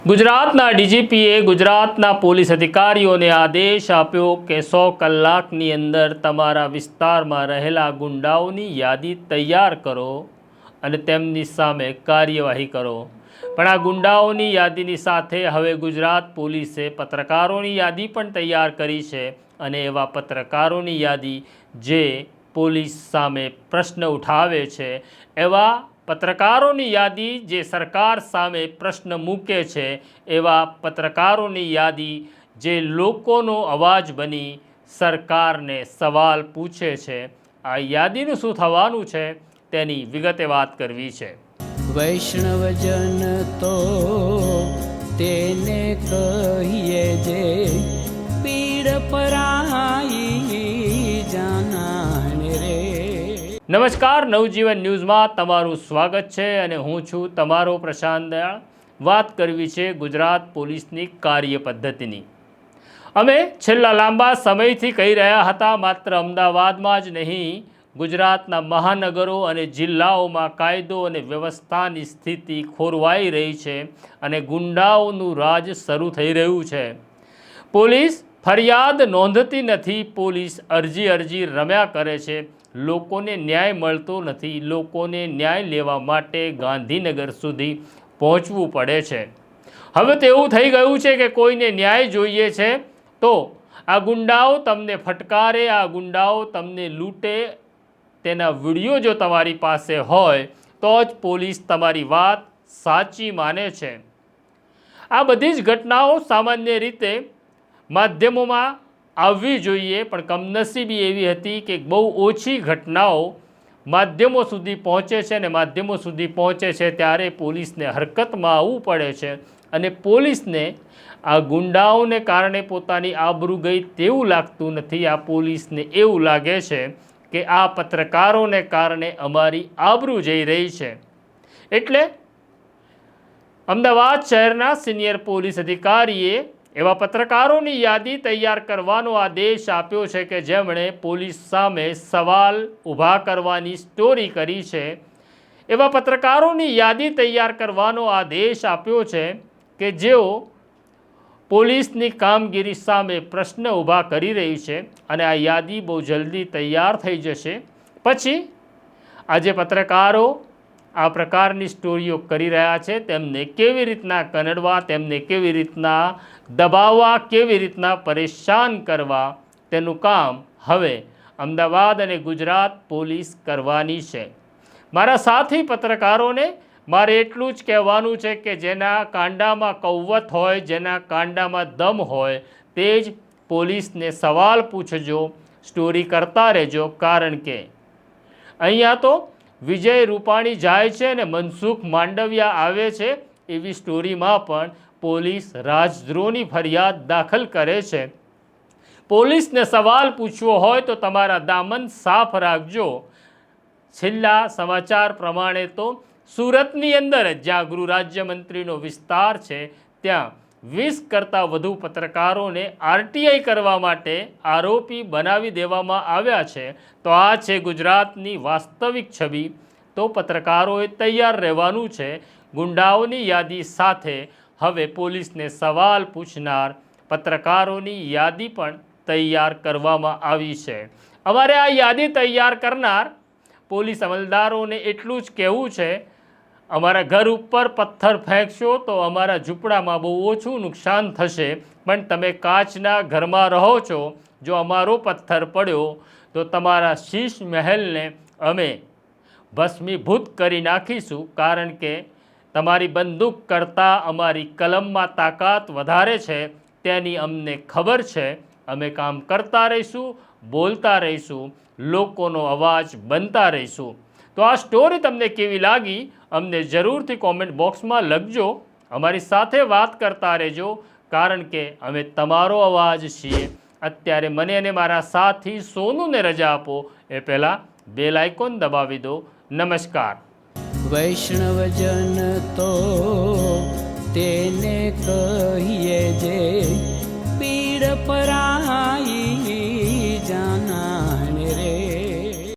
ગુજરાતના ડીજીપીએ ગુજરાતના પોલીસ અધિકારીઓને આદેશ આપ્યો કે 100 કલાકની અંદર તમારા વિસ્તારમાં રહેલા ગુંડાઓની યાદી તૈયાર કરો અને તેમની સામે કાર્યવાહી કરો। પણ આ ગુંડાઓની યાદીની સાથે હવે ગુજરાત પોલીસે પત્રકારોની યાદી પણ તૈયાર કરી છે અને એવા પત્રકારોની યાદી જે પોલીસ સામે પ્રશ્ન ઉઠાવે છે, એવા પત્રકારોની યાદી જે સરકાર સામે પ્રશ્ન મૂકે છે, એવા પત્રકારોની યાદી જે લોકોનો અવાજ બની સરકારને સવાલ પૂછે છે। આ યાદીનું શું થવાનું છે તેની વિગતે વાત કરવી છે। વૈષ્ણવજન તો તેને કહીએ જે પીડ પરાઈ જાનાને રે। નમસ્કાર, નવજીવન ન્યૂઝમાં તમારું સ્વાગત છે અને હું છું તમારો પ્રશાંત દયાળ। વાત કરવી છે ગુજરાત પોલીસની કાર્ય પદ્ધતિની। અમે છેલ્લા લાંબા સમયથી કહી રહ્યા હતા, માત્ર અમદાવાદમાં જ નહીં, ગુજરાતના મહાનગરો અને જિલ્લાઓમાં કાયદો અને વ્યવસ્થાની સ્થિતિ ખોરવાઈ રહી છે અને ગુંડાઓનું રાજ શરૂ થઈ રહ્યું છે। પોલીસ ફરિયાદ નોંધતી નથી, પોલીસ અરજી રમ્યા કરે છે, લોકોને ન્યાય મળતો નથી, લોકોને ન્યાય લેવા માટે ગાંધીનગર સુધી પહોંચવું પડે છે। હવે તો એવું થઈ ગયું છે કે કોઈને ન્યાય જોઈએ છે તો આ ગુંડાઓ તમને ફટકારે, આ ગુંડાઓ તમને લૂંટે, તેના વિડીયો જો તમારી પાસે હોય તો જ પોલીસ તમારી વાત સાચી માને છે। આ બધી જ ઘટનાઓ સામાન્ય રીતે માધ્યમોમાં આવવી જોઈએ, પણ કમનસીબી એવી હતી કે બહુ ઓછી ઘટનાઓ માધ્યમો સુધી પહોંચે છે અને માધ્યમો સુધી પહોંચે છે ત્યારે પોલીસને હરકતમાં આવવું પડે છે અને પોલીસને આ ગુંડાઓને કારણે પોતાની આબરૂ ગઈ તેવું લાગતું નથી। આ પોલીસને એવું લાગે છે કે આ પત્રકારોને કારણે અમારી આબરૂ જઈ રહી છે। એટલે અમદાવાદ શહેરના સિનિયર પોલીસ અધિકારીએ એવા પત્રકારોની યાદી તૈયાર કરવાનો આદેશ આપ્યો છે કે જેમણે પોલીસ સામે સવાલ ઊભા કરવાની સ્ટોરી કરી છે। એવા પત્રકારોની યાદી તૈયાર કરવાનો આદેશ આપ્યો છે કે જેઓ પોલીસની કામગીરી સામે પ્રશ્ન ઊભા કરી રહી છે અને આ યાદી બહુ જલ્દી તૈયાર થઈ જશે। પછી આજે પત્રકારો આ પ્રકારની સ્ટોરીઓ કરી રહ્યા છે, તેમને કેવી રીતના કનડવા, તેમને કેવી રીતના દબાવવા, કેવી રીતના પરેશાન કરવા, તેનું કામ હવે અમદાવાદ અને ગુજરાત પોલીસ કરવાની છે। મારા સાથી પત્રકારોને મારે એટલું જ કહેવાનું છે કે જેના કાંડામાં કૌવત હોય, જેના કાંડામાં દમ હોય, તે જ પોલીસને સવાલ પૂછજો, સ્ટોરી કરતા રહેજો। કારણ કે અહીંયા તો વિજય રૂપાણી જાય છે અને મનસુખ માંડવિયા આવે છે, એવી સ્ટોરીમાં પણ પોલીસ રાજદ્રોહની ફરિયાદ દાખલ કરે છે। પોલીસને સવાલ પૂછવો હોય તો તમારા દામન સાફ રાખજો। છેલ્લા સમાચાર પ્રમાણે તો સુરતની અંદર જ, જ્યાં ગૃહ રાજ્યમંત્રીનો વિસ્તાર છે, ત્યાં 20 કરતાં વધુ પત્રકારોને આરટીઆઈ કરવા માટે આરોપી બનાવી દેવામાં આવ્યા છે। તો આ છે ગુજરાતની વાસ્તવિક છબી। તો પત્રકારોએ તૈયાર રહેવાનું છે। ગુંડાઓની યાદી સાથે હવે પોલીસને સવાલ પૂછનાર પત્રકારોની યાદી પણ તૈયાર કરવામાં આવી છે। અમારે આ યાદી તૈયાર કરનાર પોલીસ અમલદારોને એટલું જ કહેવું છે, અમારા ઘર ઉપર પથ્થર ફેંકશો તો અમારા ઝૂંપડામાં બહુ ઓછું નુકસાન થશે, પણ તમે કાચના ઘરમાં રહો છો, જો અમારો પથ્થર પડ્યો તો તમારા શીશ મહેલને અમે ભસ્મીભૂત કરી નાખીશું। કારણ કે તમારી બંદૂક કરતાં અમારી કલમમાં તાકાત વધારે છે, તેની અમને ખબર છે। અમે કામ કરતા રહીશું, બોલતા રહીશું, લોકોનો અવાજ બનતા રહીશું। તો આ સ્ટોરી તમને કેવી લાગી અમને જરૂરથી કોમેન્ટ બોક્સમાં લખજો, અમારી સાથે વાત કરતા રહેજો, કારણ કે અમે તમારો અવાજ છીએ। અત્યારે મને અને મારા સાથી સોનુને રજા આપો એ પહેલાં બેલ આઇકોન દબાવી દો। નમસ્કાર। વૈષ્ણવજન તો તેને કહીએ જે પીડ પરાઈ